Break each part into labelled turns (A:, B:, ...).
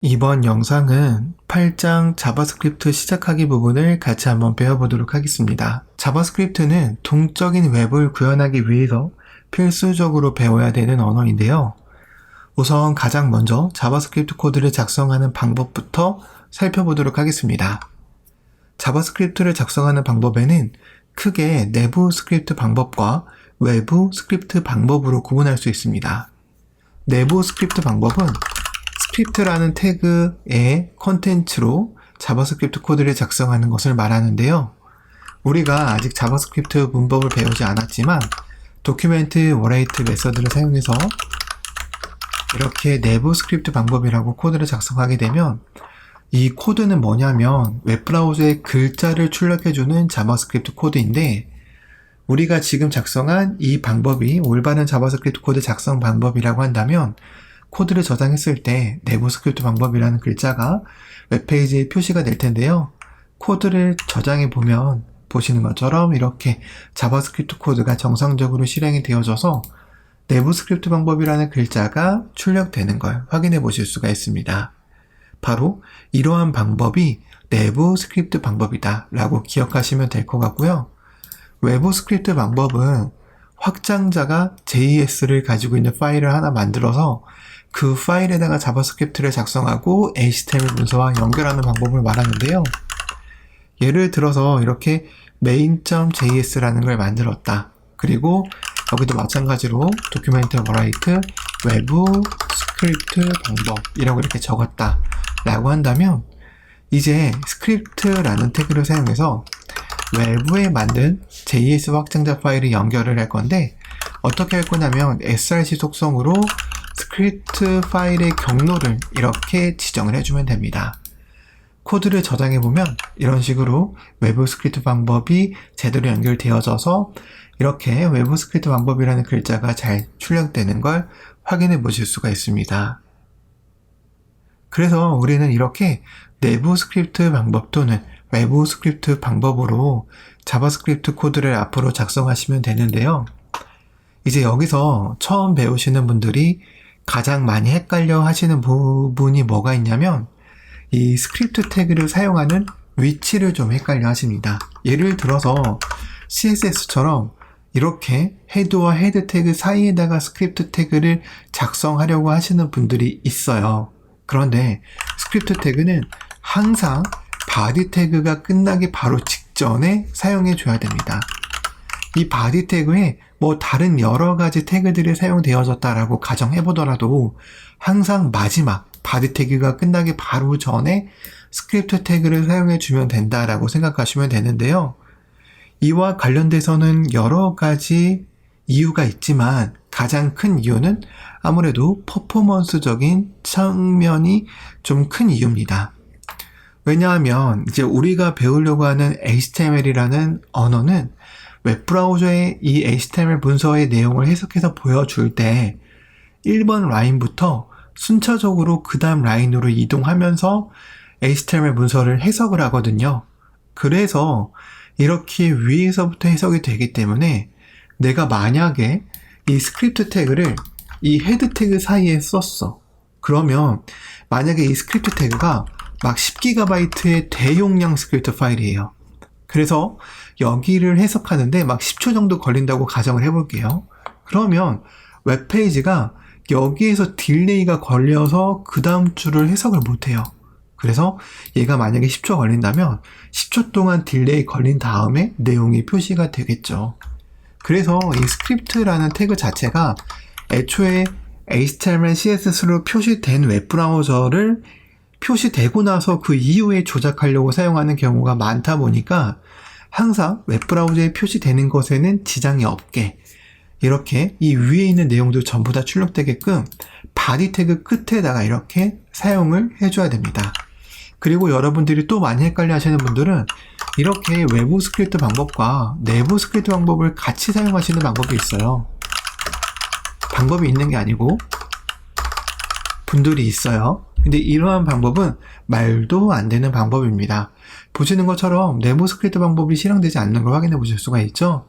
A: 이번 영상은 8장 자바스크립트 시작하기 부분을 같이 한번 배워보도록 하겠습니다. 자바스크립트는 동적인 웹을 구현하기 위해서 필수적으로 배워야 되는 언어인데요. 우선 가장 먼저 자바스크립트 코드를 작성하는 방법부터 살펴보도록 하겠습니다. 자바스크립트를 작성하는 방법에는 크게 내부 스크립트 방법과 외부 스크립트 방법으로 구분할 수 있습니다. 내부 스크립트 방법은 스크립트라는 태그의 컨텐츠로 자바스크립트 코드를 작성하는 것을 말하는데요. 우리가 아직 자바스크립트 문법을 배우지 않았지만 도큐멘트 워레이트 메서드를 사용해서 이렇게 내부 스크립트 방법이라고 코드를 작성하게 되면 이 코드는 뭐냐면 웹브라우저의 글자를 출력해주는 자바스크립트 코드인데 우리가 지금 작성한 이 방법이 올바른 자바스크립트 코드 작성 방법이라고 한다면 코드를 저장했을 때 내부 스크립트 방법이라는 글자가 웹페이지에 표시가 될 텐데요. 코드를 저장해 보면 보시는 것처럼 이렇게 자바스크립트 코드가 정상적으로 실행이 되어져서 내부 스크립트 방법이라는 글자가 출력되는 걸 확인해 보실 수가 있습니다. 바로 이러한 방법이 내부 스크립트 방법이다 라고 기억하시면 될 것 같고요. 외부 스크립트 방법은 확장자가 JS를 가지고 있는 파일을 하나 만들어서 그 파일에다가 자바스크립트를 작성하고 HTML 문서와 연결하는 방법을 말하는데요. 예를 들어서 이렇게 main.js라는 걸 만들었다. 그리고 여기도 마찬가지로 도큐멘트 워라이트 외부 스크립트 방법이라고 이렇게 적었다 라고 한다면 이제 스크립트라는 태그를 사용해서 외부에 만든 JS 확장자 파일을 연결을 할 건데 어떻게 할 거냐면 src 속성으로 스크립트 파일의 경로를 이렇게 지정을 해주면 됩니다. 코드를 저장해보면 이런 식으로 외부 스크립트 방법이 제대로 연결되어져서 이렇게 외부 스크립트 방법이라는 글자가 잘 출력되는 걸 확인해 보실 수가 있습니다. 그래서 우리는 이렇게 내부 스크립트 방법 또는 외부 스크립트 방법으로 자바스크립트 코드를 앞으로 작성하시면 되는데요. 이제 여기서 처음 배우시는 분들이 가장 많이 헷갈려 하시는 부분이 뭐가 있냐면 이 스크립트 태그를 사용하는 위치를 좀 헷갈려 하십니다. 예를 들어서 CSS처럼 이렇게 헤드와 헤드 태그 사이에다가 스크립트 태그를 작성하려고 하시는 분들이 있어요. 그런데 스크립트 태그는 항상 바디 태그가 끝나기 바로 직전에 사용해 줘야 됩니다. 이 바디 태그에 다른 여러 가지 태그들이 사용되어졌다라고 가정해 보더라도 항상 마지막 바디 태그가 끝나기 바로 전에 스크립트 태그를 사용해 주면 된다라고 생각하시면 되는데요. 이와 관련돼서는 여러 가지 이유가 있지만 가장 큰 이유는 아무래도 퍼포먼스적인 측면이 좀 큰 이유입니다. 왜냐하면 이제 우리가 배우려고 하는 HTML이라는 언어는 웹브라우저의 이 HTML 문서의 내용을 해석해서 보여줄 때 1번 라인부터 순차적으로 그 다음 라인으로 이동하면서 HTML 문서를 해석을 하거든요. 그래서 이렇게 위에서부터 해석이 되기 때문에 내가 만약에 이 스크립트 태그를 이 헤드 태그 사이에 썼어. 그러면 만약에 이 스크립트 태그가 막 10GB의 대용량 스크립트 파일이에요. 그래서 여기를 해석하는데 막 10초 정도 걸린다고 가정을 해볼게요. 그러면 웹페이지가 여기에서 딜레이가 걸려서 그 다음 줄을 해석을 못해요. 그래서 얘가 만약에 10초 걸린다면 10초 동안 딜레이 걸린 다음에 내용이 표시가 되겠죠. 그래서 이 스크립트라는 태그 자체가 애초에 HTML, CSS로 표시된 웹브라우저를 표시되고 나서 그 이후에 조작하려고 사용하는 경우가 많다 보니까 항상 웹브라우저에 표시되는 것에는 지장이 없게 이렇게 이 위에 있는 내용도 전부 다 출력되게끔 바디 태그 끝에다가 이렇게 사용을 해줘야 됩니다. 그리고 여러분들이 또 많이 헷갈려 하시는 분들은 이렇게 외부 스크립트 방법과 내부 스크립트 방법을 같이 사용하시는 방법이 있어요. 방법이 있는 게 아니고 분들이 있어요. 근데 이러한 방법은 말도 안 되는 방법입니다. 보시는 것처럼 내부 스크립트 방법이 실행되지 않는 걸 확인해 보실 수가 있죠.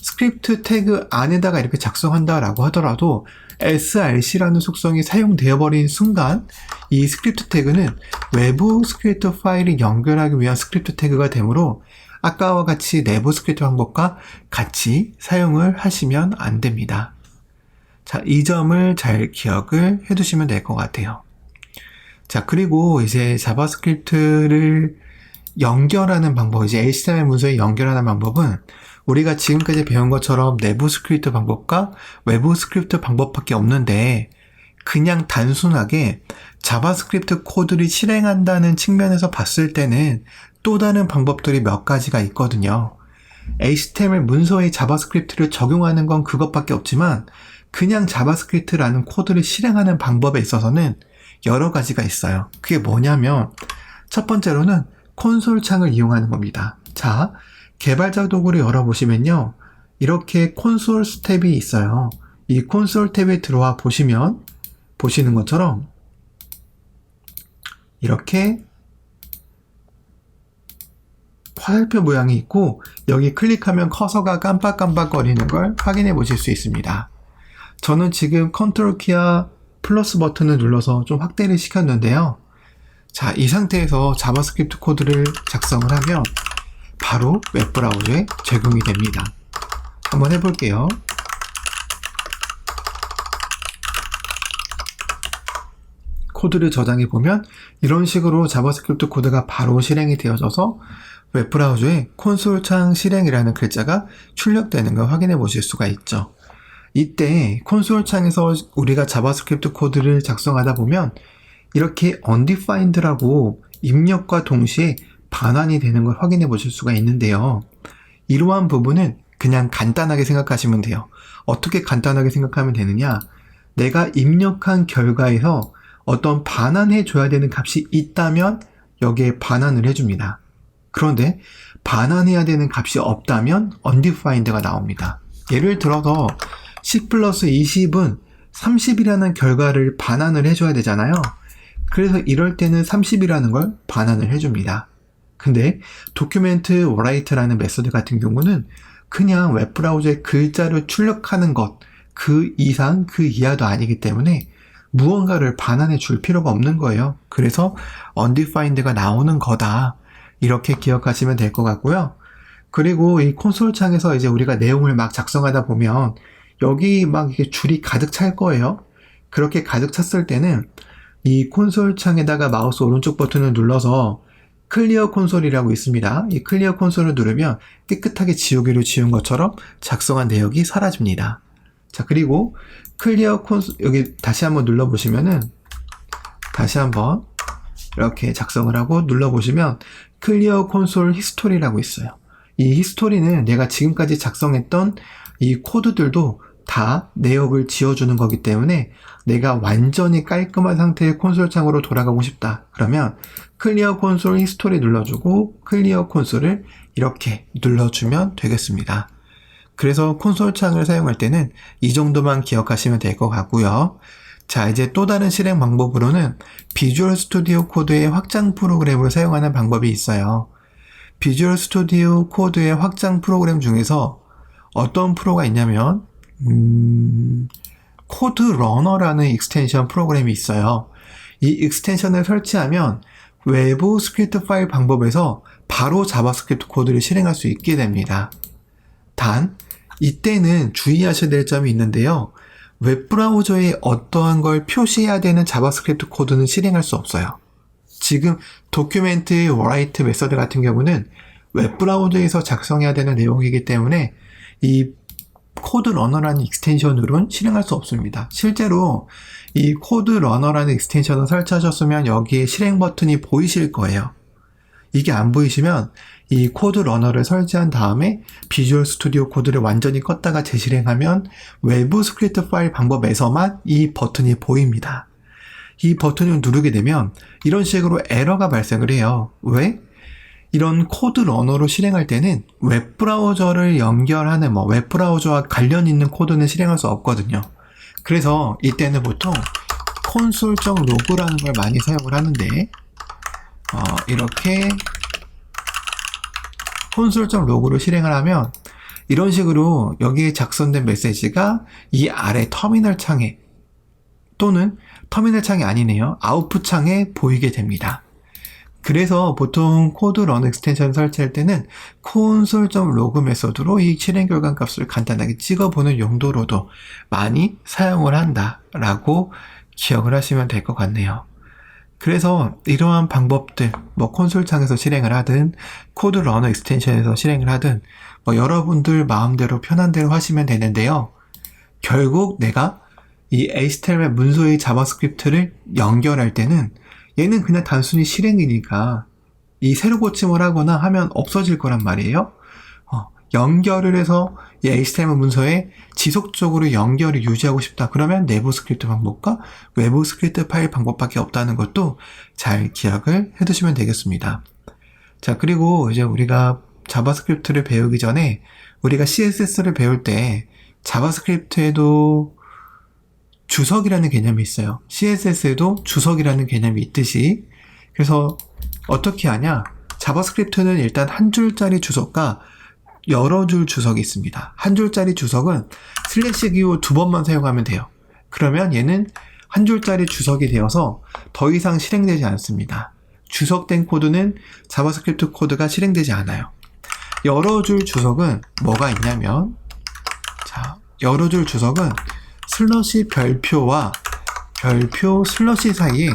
A: 스크립트 태그 안에다가 이렇게 작성한다라고 하더라도 src라는 속성이 사용되어 버린 순간 이 스크립트 태그는 외부 스크립트 파일을 연결하기 위한 스크립트 태그가 되므로 아까와 같이 내부 스크립트 방법과 같이 사용을 하시면 안 됩니다. 자, 이 점을 잘 기억을 해 두시면 될 것 같아요. 자, 그리고 이제 자바스크립트를 연결하는 방법, 이제 HTML 문서에 연결하는 방법은 우리가 지금까지 배운 것처럼 내부 스크립트 방법과 외부 스크립트 방법밖에 없는데 그냥 단순하게 자바스크립트 코드를 실행한다는 측면에서 봤을 때는 또 다른 방법들이 몇 가지가 있거든요. HTML 문서에 자바스크립트를 적용하는 건 그것밖에 없지만 그냥 자바스크립트라는 코드를 실행하는 방법에 있어서는 여러 가지가 있어요. 그게 뭐냐면 첫 번째로는 콘솔 창을 이용하는 겁니다. 자, 개발자 도구를 열어보시면요. 이렇게 콘솔 탭이 있어요. 이 콘솔 탭에 들어와 보시면 보시는 것처럼 이렇게 화살표 모양이 있고 여기 클릭하면 커서가 깜빡깜빡거리는 걸 확인해 보실 수 있습니다. 저는 지금 컨트롤 키와 플러스 버튼을 눌러서 좀 확대를 시켰는데요. 자, 이 상태에서 자바스크립트 코드를 작성을 하면 바로 웹브라우저에 적용이 됩니다. 한번 해볼게요. 코드를 저장해 보면 이런 식으로 자바스크립트 코드가 바로 실행이 되어져서 웹브라우저에 콘솔 창 실행이라는 글자가 출력되는 걸 확인해 보실 수가 있죠. 이때 콘솔 창에서 우리가 자바스크립트 코드를 작성하다 보면 이렇게 undefined라고 입력과 동시에 반환이 되는 걸 확인해 보실 수가 있는데요. 이러한 부분은 그냥 간단하게 생각하시면 돼요. 어떻게 간단하게 생각하면 되느냐? 내가 입력한 결과에서 어떤 반환해 줘야 되는 값이 있다면 여기에 반환을 해줍니다. 그런데 반환해야 되는 값이 없다면 undefined가 나옵니다. 예를 들어서 10 플러스 20은 30이라는 결과를 반환을 해줘야 되잖아요. 그래서 이럴 때는 30이라는 걸 반환을 해줍니다. 근데 도큐멘트 write라는 메소드 같은 경우는 그냥 웹브라우저에 글자를 출력하는 것, 그 이상, 그 이하도 아니기 때문에 무언가를 반환해 줄 필요가 없는 거예요. 그래서 undefined가 나오는 거다. 이렇게 기억하시면 될 것 같고요. 그리고 이 콘솔 창에서 이제 우리가 내용을 막 작성하다 보면 여기 막 이렇게 줄이 가득 찰 거예요. 그렇게 가득 찼을 때는 이 콘솔 창에다가 마우스 오른쪽 버튼을 눌러서 클리어 콘솔이라고 있습니다. 이 클리어 콘솔을 누르면 깨끗하게 지우개로 지운 것처럼 작성한 내역이 사라집니다. 자, 그리고 클리어 콘솔 여기 다시 한번 눌러보시면은 다시 한번 이렇게 작성을 하고 눌러보시면 클리어 콘솔 히스토리라고 있어요. 이 히스토리는 내가 지금까지 작성했던 이 코드들도 다 내역을 지워주는 거기 때문에 내가 완전히 깔끔한 상태의 콘솔 창으로 돌아가고 싶다. 그러면 클리어 콘솔 히스토리 눌러주고 클리어 콘솔을 이렇게 눌러주면 되겠습니다. 그래서 콘솔 창을 사용할 때는 이 정도만 기억하시면 될 것 같고요. 자, 이제 또 다른 실행 방법으로는 비주얼 스튜디오 코드의 확장 프로그램을 사용하는 방법이 있어요. 비주얼 스튜디오 코드의 확장 프로그램 중에서 어떤 프로가 있냐면 코드 러너라는 익스텐션 프로그램이 있어요. 이 익스텐션을 설치하면 외부 스크립트 파일 방법에서 바로 자바스크립트 코드를 실행할 수 있게 됩니다. 단, 이때는 주의하셔야 될 점이 있는데요. 웹브라우저에 어떠한 걸 표시해야 되는 자바스크립트 코드는 실행할 수 없어요. 지금 도큐멘트 write 메서드 같은 경우는 웹브라우저에서 작성해야 되는 내용이기 때문에 이 코드 러너라는 익스텐션으로는 실행할 수 없습니다. 실제로 이 코드 러너라는 익스텐션을 설치하셨으면 여기에 실행 버튼이 보이실 거예요. 이게 안 보이시면 이 코드 러너를 설치한 다음에 비주얼 스튜디오 코드를 완전히 껐다가 재실행하면 외부 스크립트 파일 방법에서만 이 버튼이 보입니다. 이 버튼을 누르게 되면 이런 식으로 에러가 발생을 해요. 왜? 이런 코드 러너로 실행할 때는 웹브라우저를 연결하는 웹브라우저와 관련 있는 코드는 실행할 수 없거든요. 그래서 이때는 보통 console.log라는 걸 많이 사용을 하는데 이렇게 console.log를 실행을 하면 이런 식으로 여기에 작성된 메시지가 이 아래 터미널 창에 또는 터미널 창이 아니네요. 아웃풋 창에 보이게 됩니다. 그래서 보통 코드 런 익스텐션 설치할 때는 console.log 메소드로 이 실행 결과 값을 간단하게 찍어보는 용도로도 많이 사용을 한다라고 기억을 하시면 될 것 같네요. 그래서 이러한 방법들, 콘솔 창에서 실행을 하든 코드 러너 익스텐션에서 실행을 하든 여러분들 마음대로 편한 대로 하시면 되는데요. 결국 내가 이 HTML 문서의 자바스크립트를 연결할 때는 얘는 그냥 단순히 실행이니까 이 새로 고침을 하거나 하면 없어질 거란 말이에요. 연결을 해서 이 HTML 문서에 지속적으로 연결을 유지하고 싶다. 그러면 내부 스크립트 방법과 외부 스크립트 파일 방법밖에 없다는 것도 잘 기억을 해두시면 되겠습니다. 자, 그리고 이제 우리가 자바스크립트를 배우기 전에 우리가 CSS를 배울 때 자바스크립트에도 주석이라는 개념이 있어요. CSS에도 주석이라는 개념이 있듯이. 그래서 어떻게 하냐? 자바스크립트는 일단 한 줄짜리 주석과 여러 줄 주석이 있습니다. 한 줄짜리 주석은 슬래시 기호 2번만 사용하면 돼요. 그러면 얘는 한 줄짜리 주석이 되어서 더 이상 실행되지 않습니다. 주석된 코드는 자바스크립트 코드가 실행되지 않아요. 여러 줄 주석은 뭐가 있냐면, 자, 여러 줄 주석은 슬러시 별표와 별표 슬러시 사이에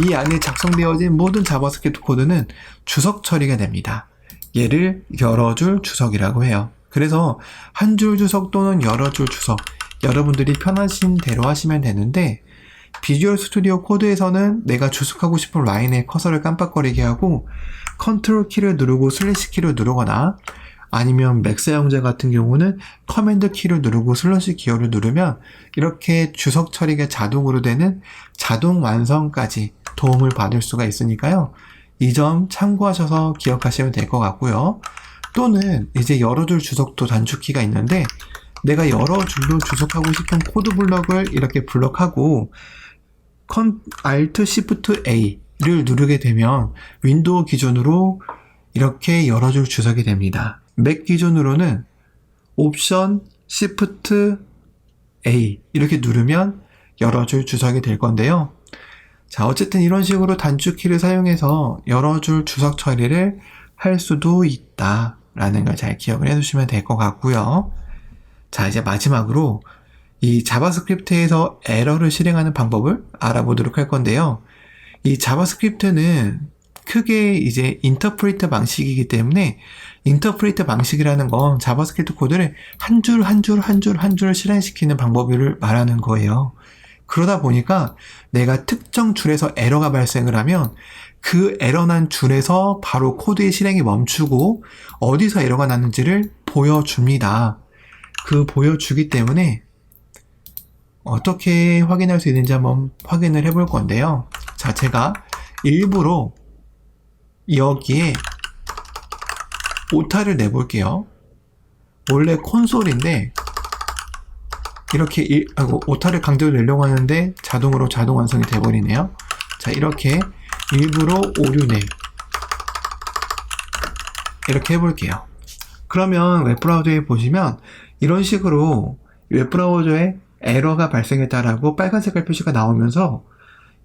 A: 이 안에 작성되어진 모든 자바스크립트 코드는 주석 처리가 됩니다. 얘를 여러 줄 주석이라고 해요. 그래서 한 줄 주석 또는 여러 줄 주석, 여러분들이 편하신 대로 하시면 되는데, 비주얼 스튜디오 코드에서는 내가 주석하고 싶은 라인에 커서를 깜빡거리게 하고 컨트롤 키를 누르고 슬래시 키를 누르거나, 아니면 맥 사용자 같은 경우는 커맨드 키를 누르고 슬러시 기호를 누르면 이렇게 주석 처리가 자동으로 되는 자동 완성까지 도움을 받을 수가 있으니까요. 이 점 참고하셔서 기억하시면 될 것 같고요. 또는 이제 여러 줄 주석도 단축키가 있는데, 내가 여러 줄로 주석하고 싶은 코드 블럭을 이렇게 블럭하고 Alt Shift A를 누르게 되면 윈도우 기준으로 이렇게 여러 줄 주석이 됩니다. 맥 기준으로는 옵션 Shift A 이렇게 누르면 여러 줄 주석이 될 건데요. 자, 어쨌든 이런 식으로 단축키를 사용해서 여러 줄 주석 처리를 할 수도 있다라는 걸 잘 기억을 해두시면 될 것 같고요. 자, 이제 마지막으로 이 자바스크립트에서 에러를 실행하는 방법을 알아보도록 할 건데요. 이 자바스크립트는 크게 이제 인터프리터 방식이기 때문에, 인터프리터 방식이라는 건 자바스크립트 코드를 한 줄 실행시키는 방법을 말하는 거예요. 그러다 보니까 내가 특정 줄에서 에러가 발생을 하면 그 에러 난 줄에서 바로 코드의 실행이 멈추고 어디서 에러가 났는지를 보여줍니다. 그 보여주기 때문에 어떻게 확인할 수 있는지 한번 확인을 해볼 건데요. 자, 제가 일부러 여기에 오타를 내볼게요. 원래 콘솔인데 이렇게 오타를 강제로 내려고 하는데 자동으로 자동 완성이 돼버리네요. 자, 이렇게 일부러 오류내 이렇게 해볼게요. 그러면 웹브라우저에 보시면 이런 식으로 웹브라우저에 에러가 발생했다라고 빨간 색깔 표시가 나오면서,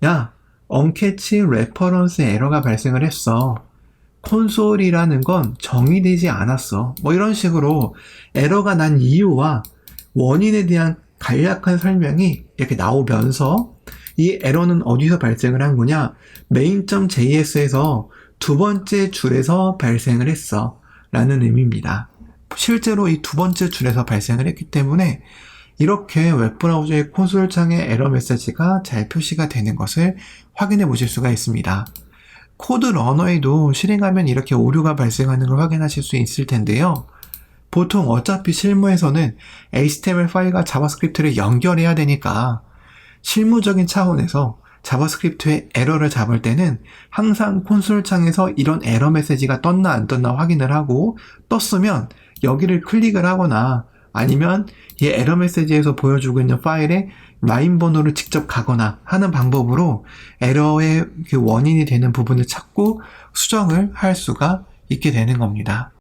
A: 야, 언캐치 레퍼런스 에러가 발생을 했어. 콘솔이라는 건 정의되지 않았어. 이런 식으로 에러가 난 이유와 원인에 대한 간략한 설명이 이렇게 나오면서, 이 에러는 어디서 발생을 한 거냐? main.js에서 두 번째 줄에서 발생을 했어 라는 의미입니다. 실제로 이 두 번째 줄에서 발생을 했기 때문에 이렇게 웹브라우저의 콘솔 창에 에러 메시지가 잘 표시가 되는 것을 확인해 보실 수가 있습니다. 코드 러너에도 실행하면 이렇게 오류가 발생하는 걸 확인하실 수 있을 텐데요. 보통 어차피 실무에서는 HTML 파일과 자바스크립트를 연결해야 되니까 실무적인 차원에서 자바스크립트의 에러를 잡을 때는 항상 콘솔 창에서 이런 에러 메시지가 떴나 안 떴나 확인을 하고, 떴으면 여기를 클릭을 하거나 아니면 이 에러 메시지에서 보여주고 있는 파일에 라인 번호를 직접 가거나 하는 방법으로 에러의 그 원인이 되는 부분을 찾고 수정을 할 수가 있게 되는 겁니다.